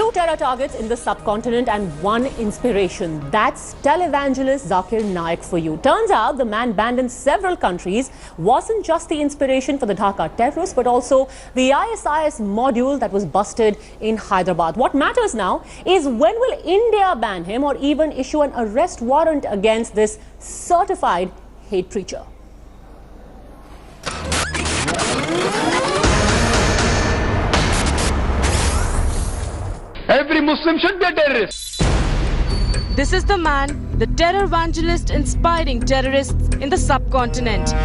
Two terror targets in the subcontinent and one inspiration. That's televangelist Zakir Naik for you. Turns out the man banned in several countries wasn't just the inspiration for the Dhaka terrorists, but also the ISIS module that was busted in Hyderabad. What matters now is when will India ban him or even issue an arrest warrant against this certified hate preacher? Every Muslim should be a terrorist. This is the man, the terror evangelist inspiring terrorists in the subcontinent.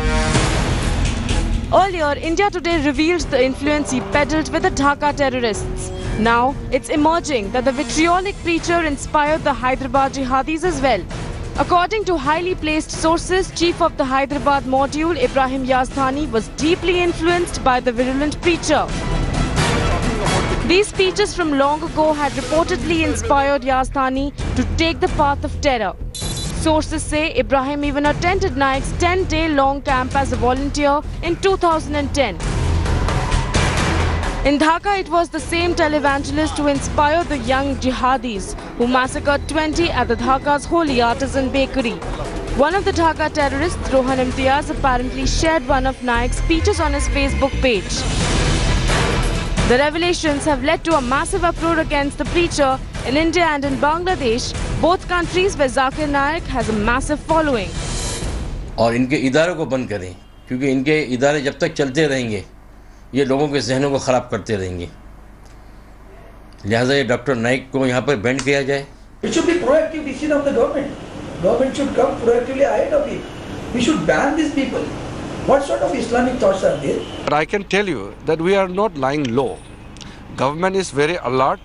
Earlier, India Today revealed the influence he peddled with the Dhaka terrorists. Now, it's emerging that the vitriolic preacher inspired the Hyderabad jihadis as well. According to highly placed sources, chief of the Hyderabad module, Ibrahim Yazdani, was deeply influenced by the virulent preacher. These speeches from long ago had reportedly inspired Yazdani to take the path of terror. Sources say Ibrahim even attended Naik's 10-day-long camp as a volunteer in 2010. In Dhaka, it was the same televangelist who inspired the young jihadis who massacred 20 at the Dhaka's Holy Artisan Bakery. One of the Dhaka terrorists, Rohan Imtiaz, apparently shared one of Naik's speeches on his Facebook page. The revelations have led to a massive uproar against the preacher in India and in Bangladesh, both countries where Zakir Naik has a massive following. और इनके इदारों को बंद करें, क्योंकि इनके इदारे जब तक चलते रहेंगे, ये लोगों के जहनों को खराब करते रहेंगे. लिहाजा ये डॉक्टर नाइक को यहाँ पर बैन किया जाए. It should be proactive decision of the government. Government should come proactively ahead of it. We should ban these people. What sort of Islamic thoughts are there? But I can tell you that we are not lying low. Government is very alert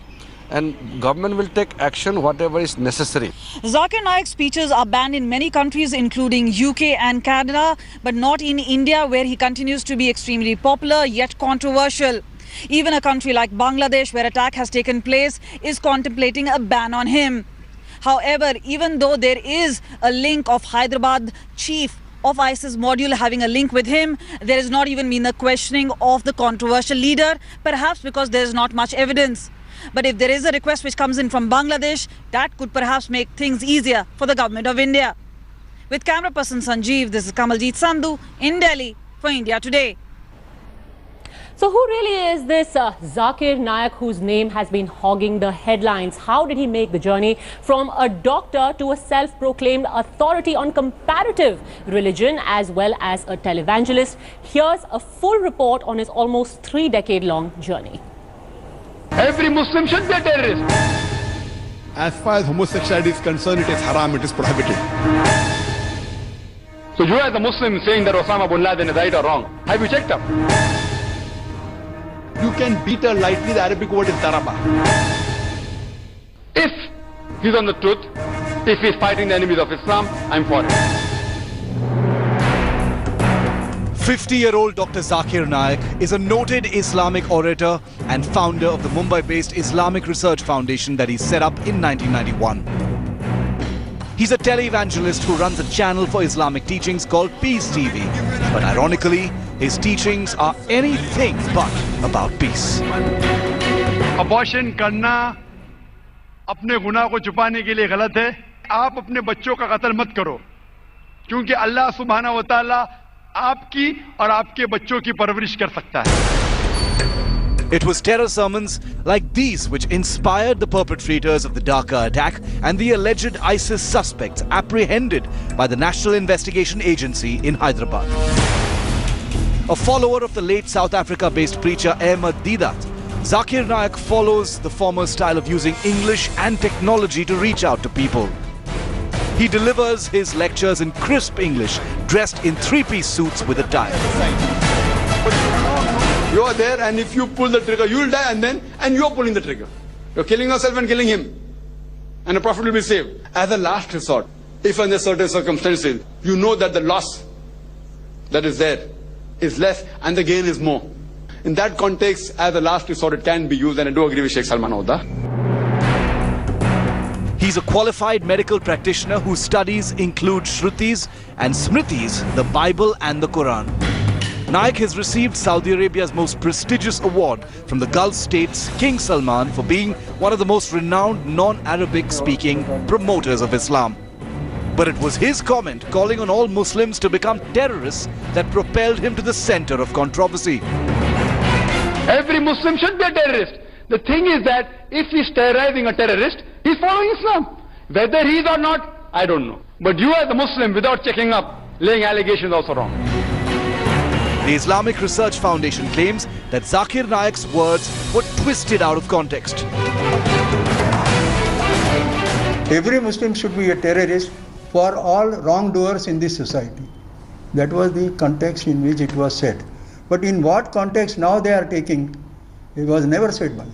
and government will take action whatever is necessary. Zakir Naik's speeches are banned in many countries including UK and Canada, but not in India, where he continues to be extremely popular yet controversial. Even a country like Bangladesh, where attack has taken place, is contemplating a ban on him. However, even though there is a link of Hyderabad chief of ISIS module having a link with him, there has not even been a questioning of the controversial leader, perhaps because there is not much evidence. But if there is a request which comes in from Bangladesh, that could perhaps make things easier for the government of India. With camera person Sanjeev, this is Kamaljeet Sandhu in Delhi for India Today. So who really is this Zakir Naik whose name has been hogging the headlines? How did he make the journey from a doctor to a self-proclaimed authority on comparative religion as well as a televangelist? Here's a full report on his almost 3-decade-long journey. Every Muslim should be a terrorist. As far as homosexuality is concerned, it is haram, it is prohibited. So you as a Muslim saying that Osama bin Laden is right or wrong, have you checked up? You can beat her lightly, the Arabic word is daraba. If he's on the truth, if he's fighting the enemies of Islam, I'm for it. 50-year-old Dr. Zakir Naik is a noted Islamic orator and founder of the Mumbai-based Islamic Research Foundation that he set up in 1991. He's a televangelist who runs a channel for Islamic teachings called Peace TV. But ironically, his teachings are anything but about peace. Abortion करना अपने गुनाह को छुपाने के लिए गलत है. आप अपने बच्चों का कत्ल मत करो, क्योंकि अल्लाह सुब्हाना व तआला आपकी और आपके बच्चों की परवरिश कर सकता है. It was terror sermons like these which inspired the perpetrators of the Dhaka attack and the alleged ISIS suspects apprehended by the National Investigation Agency in Hyderabad. A follower of the late South Africa-based preacher Ahmed Deedat, Zakir Naik follows the former style of using English and technology to reach out to people. He delivers his lectures in crisp English, dressed in three-piece suits with a tie. You are there, and if you pull the trigger, you will die, and you are pulling the trigger. You are killing yourself and killing him. And the Prophet will be saved. As a last resort, if under certain circumstances, you know that the loss that is there is less and the gain is more. In that context, as a last resort, it can be used, and I do agree with Sheikh Salman Auda. He's a qualified medical practitioner whose studies include Shrutis and Smritis, the Bible and the Quran. Naik has received Saudi Arabia's most prestigious award from the Gulf states King Salman for being one of the most renowned non-Arabic speaking promoters of Islam. But it was his comment calling on all Muslims to become terrorists that propelled him to the center of controversy. Every Muslim should be a terrorist. The thing is that if he's terrorizing a terrorist, he's following Islam. Whether he is or not, I don't know. But you as a Muslim, without checking up, laying allegations also wrong. The Islamic Research Foundation claims that Zakir Naik's words were twisted out of context. Every Muslim should be a terrorist for all wrongdoers in this society. That was the context in which it was said. But in what context now they are taking, it was never said by.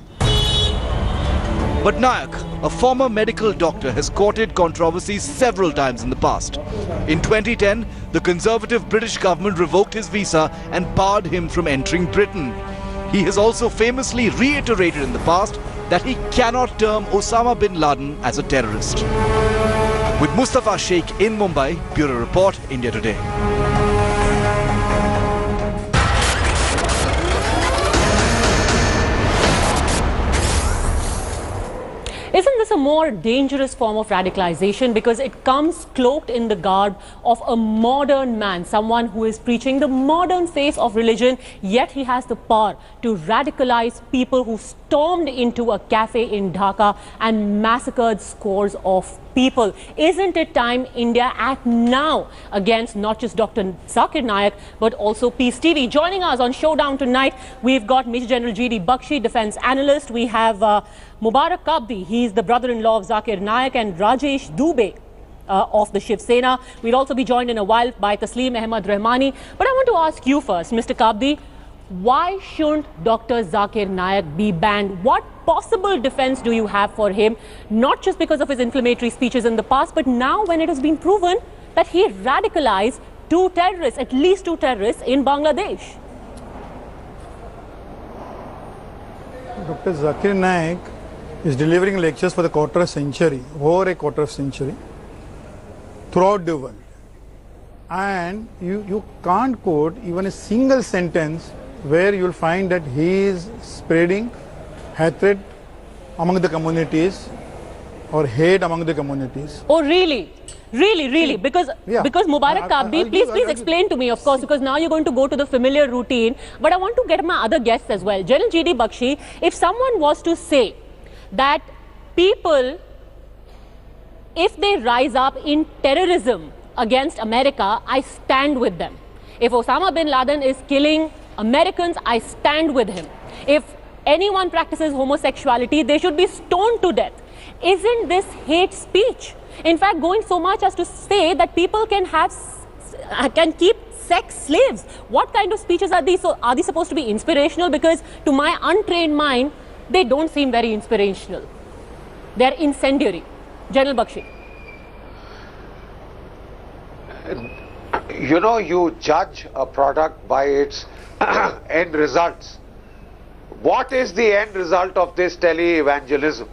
But Naik, a former medical doctor, has courted controversies several times in the past. In 2010, the conservative British government revoked his visa and barred him from entering Britain. He has also famously reiterated in the past that he cannot term Osama bin Laden as a terrorist. With Mustafa Sheikh in Mumbai, Bureau Report, India Today. Isn't this a more dangerous form of radicalization because it comes cloaked in the garb of a modern man, someone who is preaching the modern faith of religion, yet he has the power to radicalize people who stormed into a cafe in Dhaka and massacred scores of people. Isn't it time India act now against not just Dr. Zakir Naik but also Peace TV? Joining us on Showdown tonight, we've got Major General G.D. Bakshi, defense analyst. We have Mubarak Kabdi, he's the brother-in-law of Zakir Naik, and Rajesh Dubey of the Shiv Sena. We'll also be joined in a while by Tasleem Ahmad Rahmani. But I want to ask you first, Mr. Kabdi, why shouldn't Dr. Zakir Naik be banned? What possible defense do you have for him? Not just because of his inflammatory speeches in the past, but now when it has been proven that he radicalized two terrorists, at least two terrorists in Bangladesh. Dr. Zakir Naik is delivering lectures for the over a quarter of century, throughout the world. And you can't quote even a single sentence where you'll find that he is spreading hatred among the communities or hate among the communities. Oh, really? Really? Because Mubarak Kabdi, please explain to me, of course, because now you're going to go to the familiar routine. But I want to get my other guests as well. General G.D. Bakshi, if someone was to say that people, if they rise up in terrorism against America, I stand with them. If Osama bin Laden is killing Americans, I stand with him. If anyone practices homosexuality, they should be stoned to death. Isn't this hate speech? In fact, going so much as to say that people can keep sex slaves. What kind of speeches are these? So are these supposed to be inspirational? Because to my untrained mind, they don't seem very inspirational. They're incendiary. General Bakshi. You know, you judge a product by its end results. What is the end result of this tele-evangelism?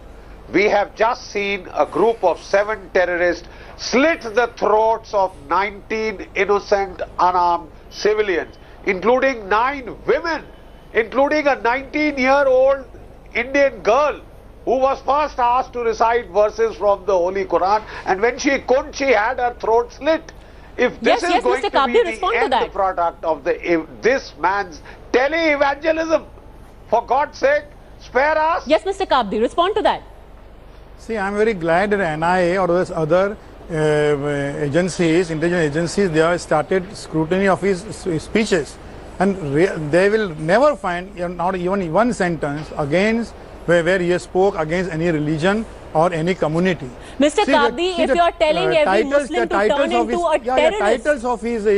We have just seen a group of 7 terrorists slit the throats of 19 innocent, unarmed civilians, including 9 women, including a 19-year-old Indian girl who was first asked to recite verses from the Holy Quran, and when she couldn't, she had her throat slit. If this is going to be the end product of this man's tele-evangelism, for God's sake, spare us. Yes, Mr. Kabdi, respond to that. See, I am very glad that NIA or those other agencies, intelligence agencies, they have started scrutiny of his speeches, and they will never find not even one sentence against where he spoke against any religion or any community. Mr. Kabdi, if you are telling every Muslim to turn into a terrorist,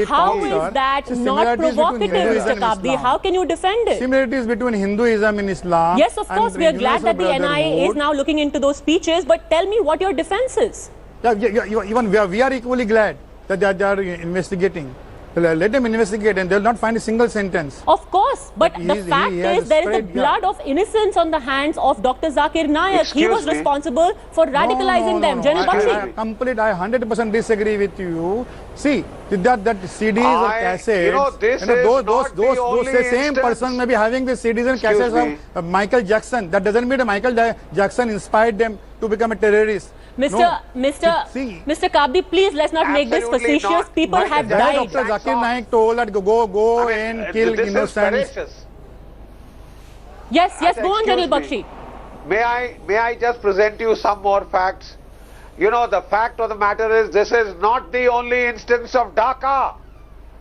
how is that not provocative, Mr. Kabdi? How can you defend it? Similarities between Hinduism and Islam. Yes, of course, we are glad that the NIA is now looking into those speeches, but tell me what your defense is. Even we are equally glad that they are investigating. let them investigate and they will not find a single sentence. Of course, but the fact is there is the blood of innocence on the hands of Dr. Zakir Naik. He was responsible for radicalizing them. General Bakshi. I 100% disagree with you. See, that CDs or cassettes, those same person may be having the CDs and cassettes of Michael Jackson. That doesn't mean that Michael Jackson inspired them to become a terrorist. Mr. Kabdi, please let's not make this facetious. People have died. Dr. Zakir Naik told that go and kill innocents. Yes, go on, General Bakshi. May I just present you some more facts? You know, the fact of the matter is this is not the only instance of Dhaka.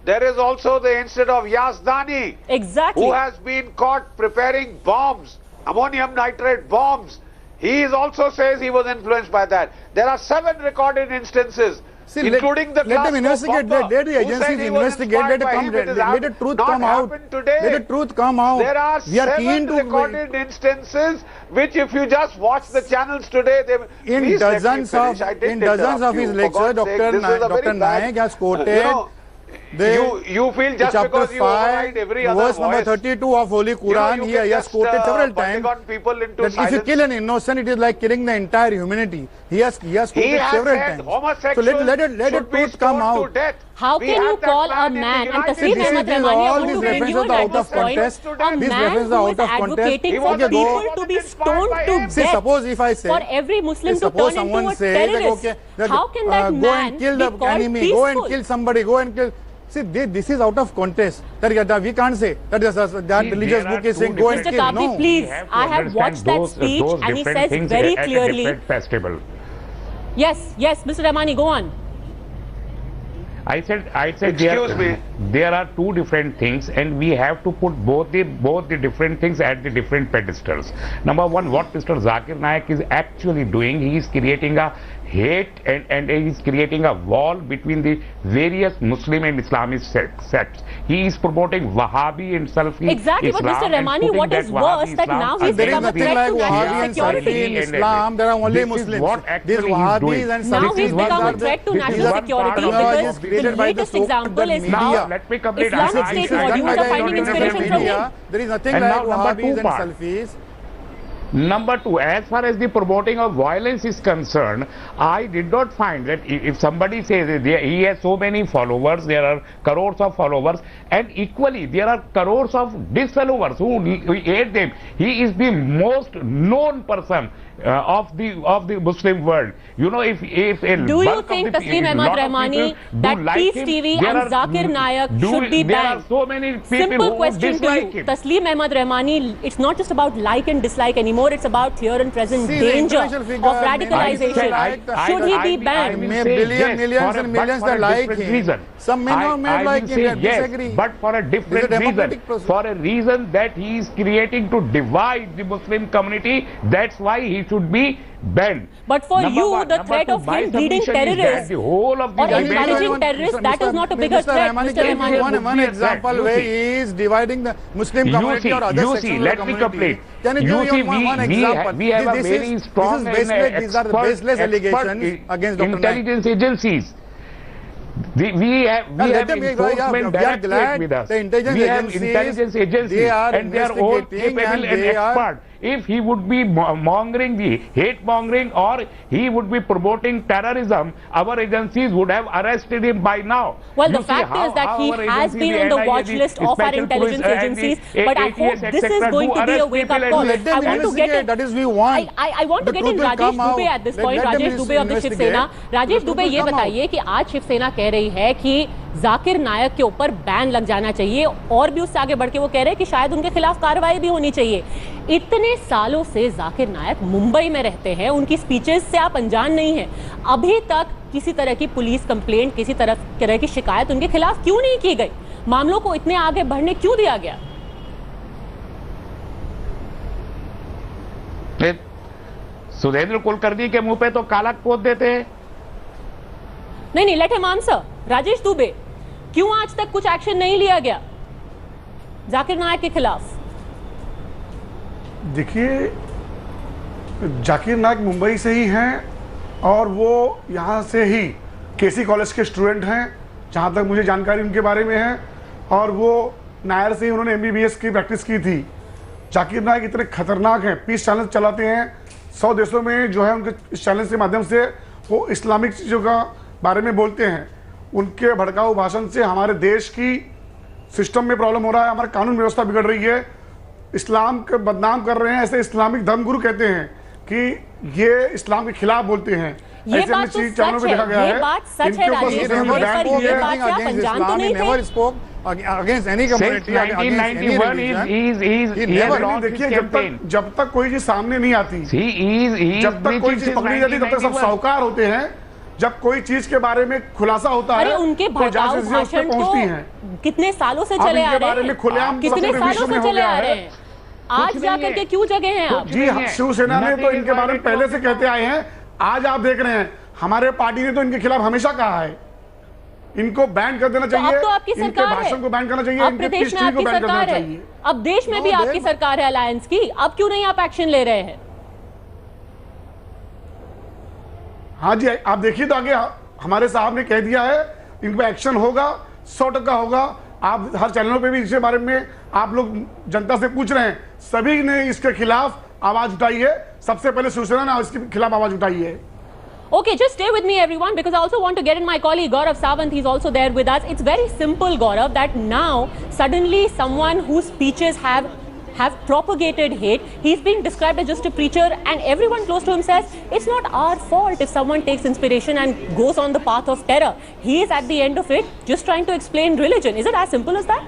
There is also the incident of Yazdani. Exactly. Who has been caught preparing bombs, ammonium nitrate bombs. He also says he was influenced by that. There are 7 recorded instances, including the let them investigate. Let the agencies investigate. Let the truth come out. Let the truth come out. There are 7 recorded instances which, if you just watch the channels today, in dozens of his lectures, Dr. Naik has quoted. You feel just because you override every other verse number 32 of Holy Quran, he has quoted several times that if you kill an innocent, it is like killing the entire humanity. He has quoted several times. So let the truth come out. How can you call a man, and Taslim Ahmad Rahmani, all these references are out of context. These references are out of context. For people to be stoned to death. See, suppose if I say, for every Muslim to turn into a terrorist, how can that go and kill the enemy, go and kill somebody, go and kill. See, this is out of context. That we can't say that religious book is saying go and kill. Mr. Kabdi, please, I have watched that speech and he says very clearly. Yes, Mr. Rahmani, go on. I said there are 2 different things, and we have to put both the different things at the different pedestals. Number 1, what Mr. Zakir Naik is actually doing, he is creating a hate and he is creating a wall between the various Muslim and Islamist sects. He is promoting Wahhabi and Salafi Exactly, Islam, but Mr. Rahmani, what is worse that now he's become a threat to national security. In Islam, there are only Muslims. These Wahhabis and Salafis, now he's become a threat to national security because the latest example is how Islamic State modules are finding inspiration from him. There is nothing like Wahhabis and Salafis. Number 2, as far as the promoting of violence is concerned, I did not find that if somebody says that he has so many followers, there are crores of followers, and equally there are crores of disfollowers who hate them. He is the most known person of the Muslim world. You know, if a do you think Taslim Ahmad Rahmani that Peace TV and Zakir Naik should be banned? There are so many people Simple who question to you, him. Taslim Ahmad Rahmani, it's not just about like and dislike anymore, it's about here and present danger of radicalization. Should he be banned? Millions and millions that like him. Some may not like him, disagree. But for a different reason. For a reason that he is creating to divide the Muslim community, that's why he should be banned. But for you, the threat of him leading terrorists or encouraging terrorists, that is not a bigger threat, Mr. Rahmani. One example where he is dividing the Muslim community or other sections of the community. Can you give me one example? We have a very strong these are the baseless allegations against Dr. intelligence agencies. We have enforcement directorate with us. We have intelligence agencies and they are all capable and expert. If he would be mongering the hate mongering or he would be promoting terrorism, our agencies would have arrested him by now. Well, the fact is that he has been on the watch list of our intelligence agencies, but I hope this is going to be a wake-up call. I want to get in. That is we want. I want to get in Rajesh Dubey at this point. Rajesh Dubey of the Shiv Sena. Rajesh Dubey, ये बताइए कि आज शिव सेना कह रही है कि जाकिर नायक के ऊपर बैन लग जाना चाहिए और भी उससे आगे बढ़ के वो कह रहे हैं कि शायद उनके खिलाफ कार्रवाई भी होनी चाहिए। इतने सालों से जाकिर नायक मुंबई में रहते हैं, उनकी स्पीचेस से आप अनजान नहीं हैं। अभी तक किसी तरह की पुलिस कंप्लेंट, किसी तरह की शिकायत उनके खिलाफ क्यों नहीं की गई? मामलों को इतने आगे बढ़ने क्यों दिया गया? सुरेंद्र कुलकर्णी के मुंह पे तो काला पोत देते हैं। नहीं, let him answer. Rajesh Dubey, क्यों आज तक कुछ एक्शन नहीं लिया गया जाकिर नायक के खिलाफ? देखिए, जाकिर नायक मुंबई से ही हैं और वो यहाँ से ही केसी कॉलेज के स्टूडेंट हैं, जहाँ तक मुझे जानकारी उनके बारे में है, और वो नायर से ही उन्होंने MBBS की प्रैक्टिस की थी। जाकिर नाइक इतने खतरनाक हैं, पीस चैनल चलाते हैं 100 देशों में, जो है उनके इस चैनल के माध्यम से वो इस्लामिक चीज़ों का बारे में बोलते हैं। उनके भड़काऊ भाषण से हमारे देश की सिस्टम में प्रॉब्लम हो रहा है, हमारी कानून व्यवस्था बिगड़ रही है, इस्लाम को बदनाम कर रहे हैं। ऐसे इस्लामिक धर्मगुरु कहते हैं कि ये इस्लाम के खिलाफ बोलते हैं। ये बात तो सच है, ये बात सच है राजेश, ये बात आप अनजान तो नहीं थे। Against any community, against any religion, देखिए जब तक कोई चीज सामने नहीं आती, जब तक कोई चीज पकड़ी जाती, तब तक सब साहूकार होते हैं। जब कोई चीज के बारे में खुलासा होता है, उनके भड़काऊ भाषण तो कितने सालों से चले आ रहे हैं, कितने सालों से चले आ रहे हैं, आज जाकर के क्यों जगह हैं आप? जी, शिवसेना ने तो इनके बारे में पहले से कहते आए हैं, आज आप देख रहे हैं हमारे पार्टी ने तो इनके खिलाफ हमेशा कहा है, इनको बैन कर देना चाहिए, तो आपकी सरकार है, भाषण को बैन करना चाहिए, अब प्रदेश में आपकी सरकार है, अब देश में भी आपकी सरकार है अलायंस की, अब क्यों नहीं आप एक्शन ले रहे हैं? हाँ जी, आप देखिए तो आगे हमारे साहब ने कह दिया है, इन पे एक्शन होगा, 100% होगा। आप हर चैनलों पे भी इसके बारे में आप लोग जनता से पूछ रहे हैं, सभी ने इसके खिलाफ आवाज उठाई है, सबसे पहले शिवसेना ने इसके खिलाफ आवाज उठाई है। Okay, just stay with me everyone, because I also want to get in my colleague Gaurav Sawant. He's also there with us. It's very simple, Gaurav, that now suddenly someone whose speeches have propagated hate, he's being described as just a preacher, and everyone close to him says it's not our fault if someone takes inspiration and goes on the path of terror. He is at the end of it just trying to explain religion. Is it as simple as that?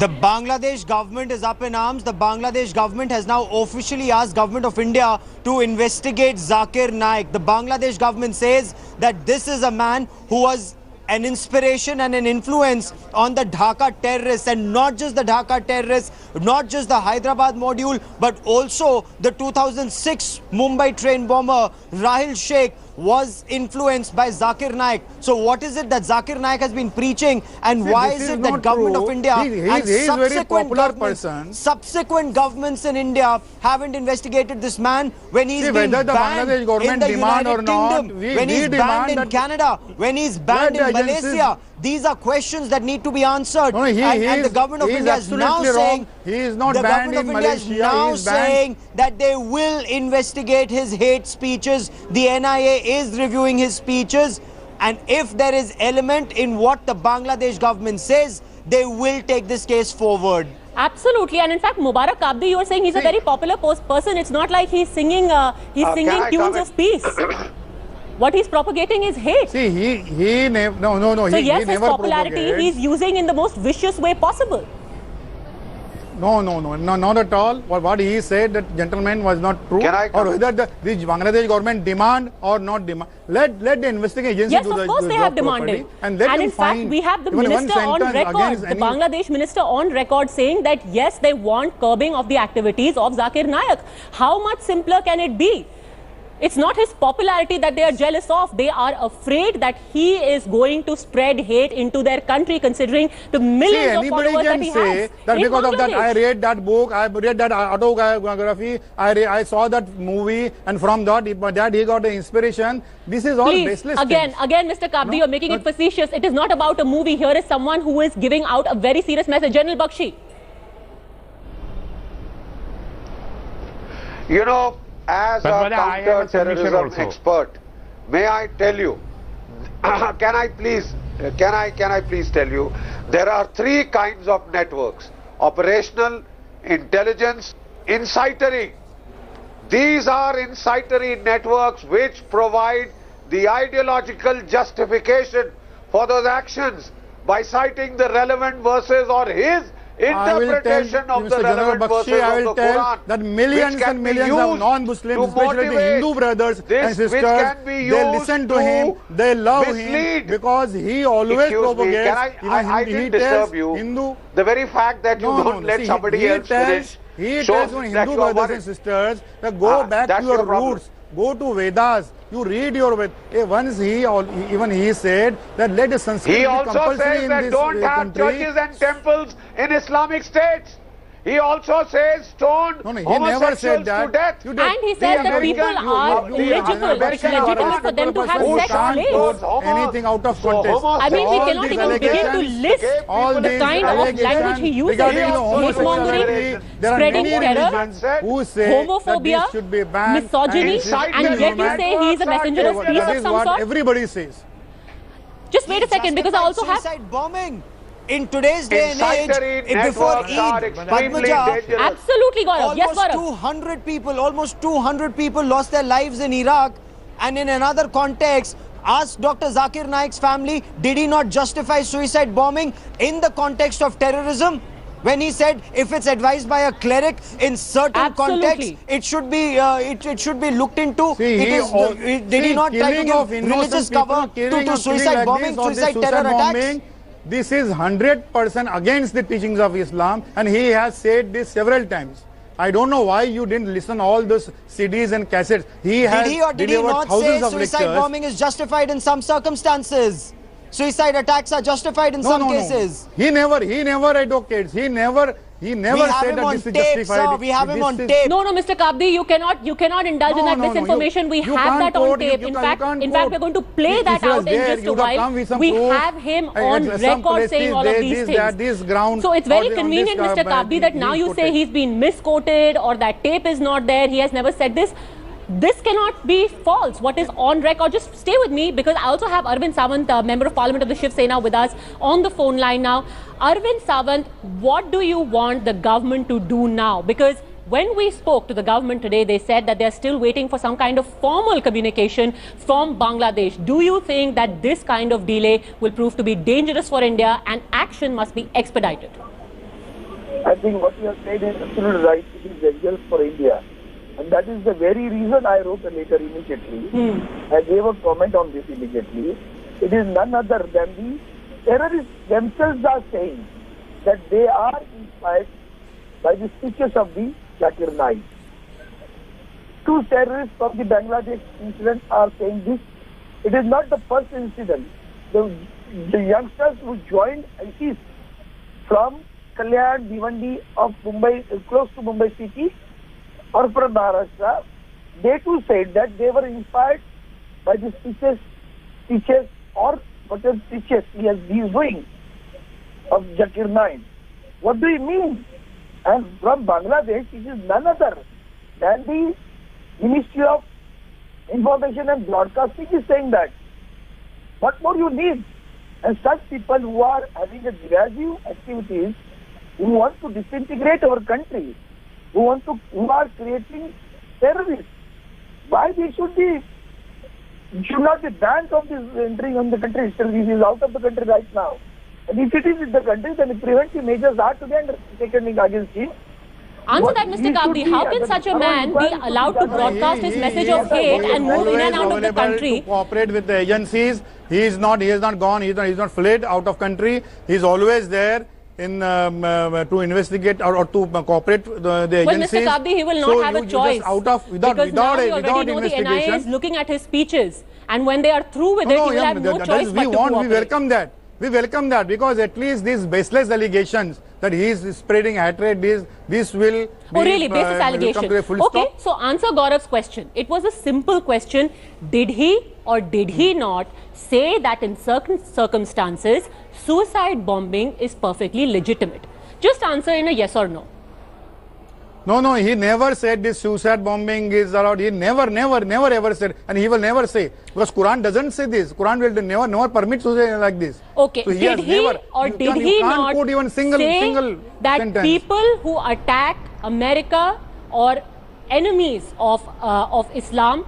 The Bangladesh government is up in arms. The Bangladesh government has now officially asked Government of India to investigate Zakir Naik. The Bangladesh government says that this is a man who was an inspiration and an influence on the Dhaka terrorists, and not just the Dhaka terrorists, not just the Hyderabad module, but also the 2006 Mumbai train bomber Rahil Sheikh was influenced by Zakir Naik. So what is it that Zakir Naik has been preaching, and why is it that Government of India and subsequent governments in India haven't investigated this man when he's been banned in the United Kingdom, when he's banned in Canada, when he's banned in Malaysia? These are questions that need to be answered. No, and the Government of India is now saying, he is not banned in Malaysia. Now saying that they will investigate his hate speeches. The NIA is reviewing his speeches, and if there is element in what the Bangladesh government says, they will take this case forward. Absolutely, and in fact, Mubarak Kabdi, you are saying he's a very popular person. It's not like he's singing tunes of peace. What he's propagating is hate. See, he never, no. So yes, his popularity he's using in the most vicious way possible. No, not at all. What he said, that gentleman was not true. Or whether the Bangladesh government demand or not demand. Let the investigation agency yes, do the of course they have demanded. And in fact, we have the minister on record, the Bangladesh minister on record saying that yes, they want curbing of the activities of Zakir Naik. How much simpler can it be? It's not his popularity that they are jealous of. They are afraid that he is going to spread hate into their country, considering the millions of followers that he has. Anybody can say that because of that, I read that book, I read that autobiography, I saw that movie, and from that he got the inspiration. This is all baseless. Again, Mr. Kabdi, you're making it facetious. It is not about a movie. Here is someone who is giving out a very serious message. General Bakshi. You know, as a counter-terrorism expert, may I tell you, can I please tell you, there are three kinds of networks: operational, intelligence, incitory. These are incitory networks which provide the ideological justification for those actions by citing the relevant verses or his interpretation of the relevant verses of the Quran, that millions and millions of non-Muslims, especially the Hindu brothers and sisters, they listen to him, they love him, because he always propagates. I didn't disturb you. The very fact that you don't let somebody else finish. He tells Hindu brothers and sisters that go back to your roots, go to Vedas. You read your Vedas. Once he said that let the Sanskrit he be also compulsory says in that this don't have country. churches and temples in Islamic states. He also says stone homosexuals to death. And he says that people are legitimate for them to have sex slaves. Anything out of context. I mean, we cannot even begin to list the kind of language he uses. Hate-mongering, spreading terror, who say homophobia, that should be banned, misogyny, and yet you say he is a messenger of peace of some sort? Everybody says. Just wait a second, because I also have... Suicide bombing. In today's day and age, before Eid, Padmaja, absolutely, Gaurav. Yes, Gaurav. Almost 200 people lost their lives in Iraq. And in another context, ask Dr. Zakir Naik's family, did he not justify suicide bombing in the context of terrorism? When he said, if it's advised by a cleric in certain contexts, it should be looked into. Did he not try to give religious cover to suicide bombing, suicide terror attacks? This is 100% against the teachings of Islam, and he has said this several times. I don't know why you didn't listen all those CDs and cassettes. He has did he not say suicide bombing is justified in some circumstances? Suicide attacks are justified in some cases. No. He never advocates. He never said that this is justified. Sir, we have him on tape. No, Mr. Kabdi, you cannot indulge in that misinformation. We have that on tape. In fact, we're going to play that out in just a while. We have him on record saying all of these things. So it's very convenient, Mr. Kabdi, that now you say he's been misquoted or that tape is not there. He has never said this. This cannot be false. What is on record? Just stay with me, because I also have Arvind Sawant, Member of Parliament of the Shiv Sena, with us on the phone line now. Arvind Sawant, what do you want the government to do now? Because when we spoke to the government today, they said that they're still waiting for some kind of formal communication from Bangladesh. Do you think that this kind of delay will prove to be dangerous for India and action must be expedited? I think what you have said is absolutely right. It is dangerous for India. And that is the very reason I wrote a letter immediately. I gave a comment on this immediately. It is none other than the terrorists themselves are saying that they are inspired by the speeches of the Zakir Naik. Two terrorists from the Bangladesh incident are saying this. It is not the first incident. The youngsters who joined ISIS from Kalyan, Bhiwandi of Mumbai, close to Mumbai city, or from Maharashtra, they too said that they were inspired by the speeches or whatever speeches he is doing of Zakir Naik. What do you mean? And from Bangladesh, it is none other than the Ministry of Information and Broadcasting is saying that. What more you need? And such people who are having a divisive activities, who want to disintegrate our country, who are creating terrorists. Why they should not be banned from this entering on the country? Still, he is out of the country right now. And if it is in the country, then preventive measures are to be taken against him. Answer that, Mr. Kabdi. How can such a man be allowed to broadcast his message of hate and move in and out of the country? To cooperate with the agencies. He has not gone. He is not fled out of country. He is always there to investigate or to cooperate the agencies. Well, Mr. Kabdi, he will not have a choice. Because now we already know the NIA is looking at his speeches, and when they are through with it, he will have no choice but to cooperate. We welcome that. We welcome that, because at least these baseless allegations that he is spreading hatred, this will be, oh really, baseless allegation. Okay, so answer Gaurav's question. It was a simple question. Did he or did he not say that in certain circumstances suicide bombing is perfectly legitimate? Just answer in a yes or no. No, he never said this suicide bombing is allowed. He never ever said, and he will never say, because Quran doesn't say this. Quran will never permit suicide like this. Okay, so did he not say that people who attack America or enemies of Islam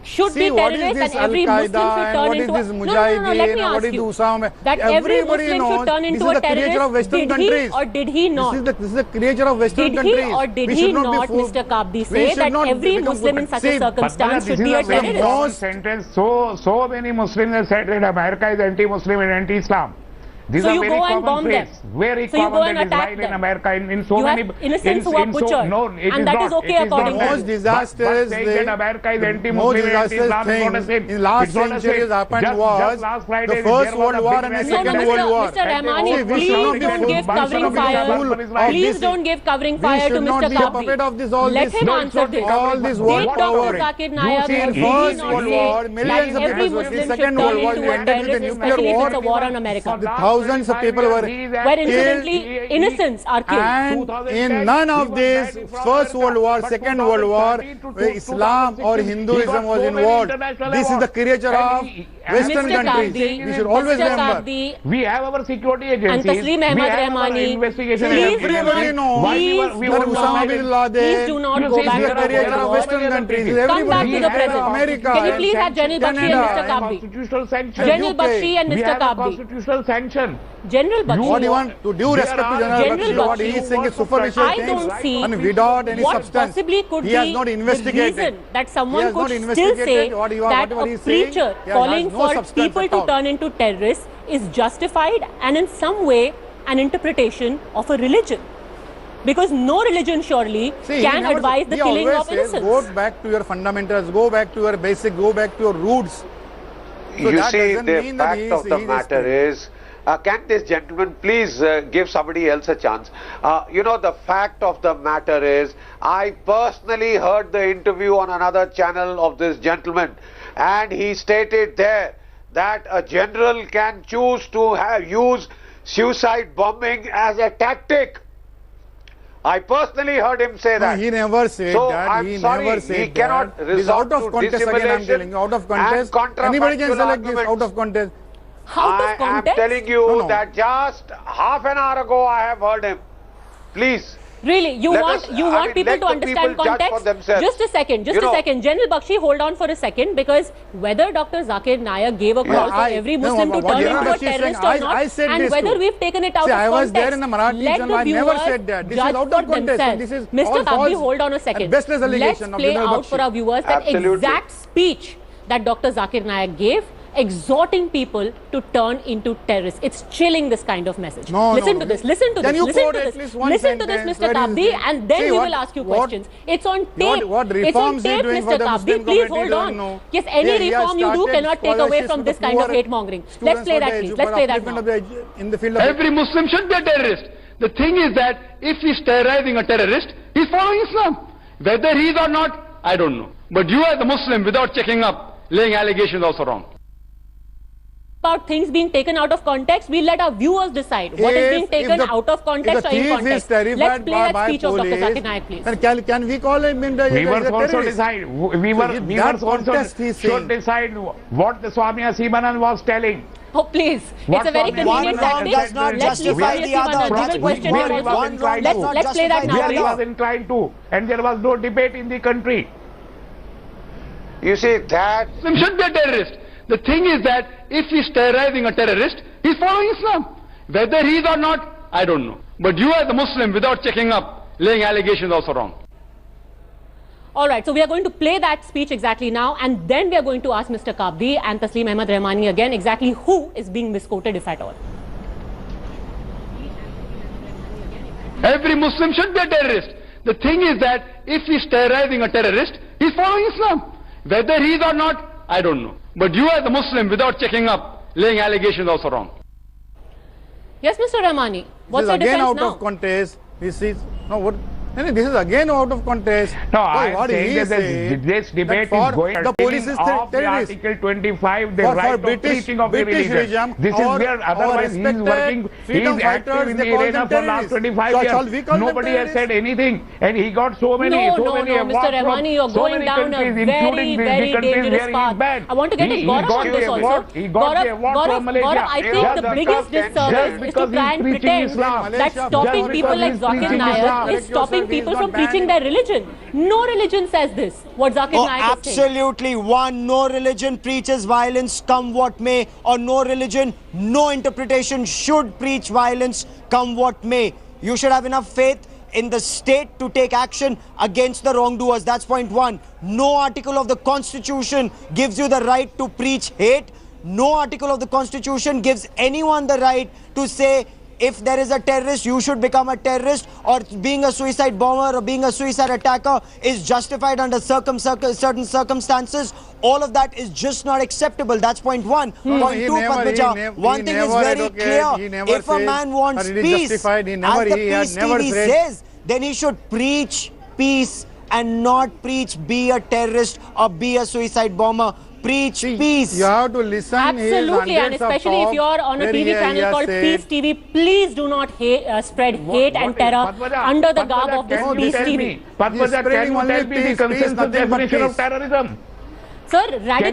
should be terrorists, and every Muslim should turn into a... No, let me ask you. That every Muslim should turn into a terrorist. Did he or did he not? This is the creature of Western countries. Did he or did he not, Mr. Kabdi, say that every Muslim in such a circumstance should be a terrorist? So many Muslims have said that America is anti-Muslim and anti-Islam. These so are you very go and common bomb them. threats. Very So you go common and that is attack right them. in America. In so You many have innocents who are butchered, no, it and is that not. is okay It is according not. to you. Most disastrous But saying that America is most anti-Muslim, disastrous anti-Islam is not a sin. thing in last It's not a century sin. has happened Just was last Friday, the First there was World a War big and the rally Second against World War. Mr. Rahmani, See, we should please not be don't give full- covering of fire. this. Please don't give covering fire to should not Mr. be a puppet Kabdi. of this, all Let this. him No, it's answer not this. all this world Did power. Dr. Zakir Naik See, in or did he First not World say War, that millions of every people were Muslim killed. should Second turn World War into a ended with a terrorist, nuclear especially if war. it's a war on America? The thousands of people were Where incidentally innocents are killed. And in none of this First World War, Second World War, Islam or Hinduism was involved. This is the creature of Western Mr. countries. Kabdi, We should always Mr. remember. Kabdi, We have our security agencies. and Tasleem Ahmad We have our Rahmani. investigation Please agencies. Everybody knows We that were Osama bin Laden Please do not is go the back to the creator Cold of War. Western countries. Come back Everybody to the present. America. Can you please have General Bakshi and Mr. Canada. Kabdi? Constitutional sanction. General Bakshi and We Mr. have a Kabdi. constitutional sanction. General Bakshi. What do you want to do respect to General Bakshi? What he is saying is superficial I things don't see and without any what substance. possibly could He has be not the investigated. reason that He someone has could not still investigated say what that whatever a he is saying, preacher he has calling no for substance people at to all. turn into terrorists is justified and in some way an interpretation of a religion. Because no religion surely can advise the killing of innocents. Go back to your fundamentals, go back to your basic, go back to your roots. So You that see, doesn't the mean that fact he of the matter is, can this gentleman please give somebody else a chance? You know, the fact of the matter is, I personally heard the interview on another channel of this gentleman, and he stated there that a general can choose to use suicide bombing as a tactic. I personally heard him say that. He never said so that. I'm He sorry, never said he that. cannot It is resort out of to context again. I'm telling you, out of context. Anybody can select this out of context. I am telling you that just half an hour ago I have heard him. Please. Really, you want people to understand context? Just a second, General Bakshi, hold on for a second, because whether Dr. Zakir Naik gave a call for every Muslim to turn into a terrorist or not, and whether we've taken it out of context, I was there in the Marathi let channel. the I never said that. This is judge out for of context. themselves. This is Mr. all Kabdi, false. hold on a second. Let's Let's play play out for our viewers that exact speech that Dr. Zakir Naik gave, exhorting people to turn into terrorists. It's chilling, this kind of message. Listen to this, listen to this, listen to this, listen to this, Mr. Kabdi, and then we will ask you questions. It's on tape. It's on tape, Mr. Kabdi. Please hold on. Yes, any reform you do cannot take away from this kind of hate mongering. Let's play that, please. Let's play that now. Every Muslim should be a terrorist. The thing is that if he's terrorizing a terrorist, he's following Islam. Whether he is or not, I don't know. But you as a Muslim, without checking up, laying allegations also wrong. About things being taken out of context, we let our viewers decide what is being taken out of context or in context. Let's play that speech of Dr. Zakir Naik, please. Can we call him in the Viewers also decide. Viewers also should decide what the Swami Asimanand was telling. Oh, please. It's a very convenient tactic. Does not justify the other. Let's play that now, He was inclined to, and there was no debate in the country. You see, that Muslim should be a terrorist. The thing is that if he's terrorizing a terrorist, he's following Islam. Whether he is or not, I don't know. But you as a Muslim, without checking up, laying allegations also wrong. All right, so we are going to play that speech exactly now, and then we are going to ask Mr. Kabdi and Tasleem Ahmad Rahmani again exactly who is being misquoted, if at all. Every Muslim should be a terrorist. The thing is that if he's terrorizing a terrorist, he's following Islam. Whether he is or not, I don't know. But you as a Muslim, without checking up, laying allegations also wrong. Yes, Mr. Rahmani, what's your again defense out now? of context. This is this is again out of context. No, I am saying that this debate is going the police is off the Article 25, the right of preaching of the religion. This is where otherwise he is working, he is active in the arena for last 25 years. Nobody has said anything, and he got so many awards Mr. Rahmani, you're going down a very, very dangerous path. I want to get Gaurav on this also. Gaurav, I think the biggest disservice is to try and pretend that stopping people like Zakir Naik is stopping people from preaching their religion. No religion says this, what Zakir Naik is saying. Absolutely. One, no religion preaches violence come what may, or no religion, no interpretation should preach violence come what may. You should have enough faith in the state to take action against the wrongdoers. That's point one. No article of the Constitution gives you the right to preach hate. No article of the Constitution gives anyone the right to say if there is a terrorist, you should become a terrorist, or being a suicide bomber or being a suicide attacker is justified under certain circumstances. All of that is just not acceptable. That's point one. Point two, Padmaja, one thing is very clear. If a man wants peace, as the Peace TV says, then he should preach peace and not preach be a terrorist or be a suicide bomber. Preach peace. You have to listen. Absolutely, and especially if you're on a TV channel called Peace TV, please do not spread hate and terror under the garb of this Peace TV. Padmaja, can you tell me the consensus definition of terrorism? Sir, radical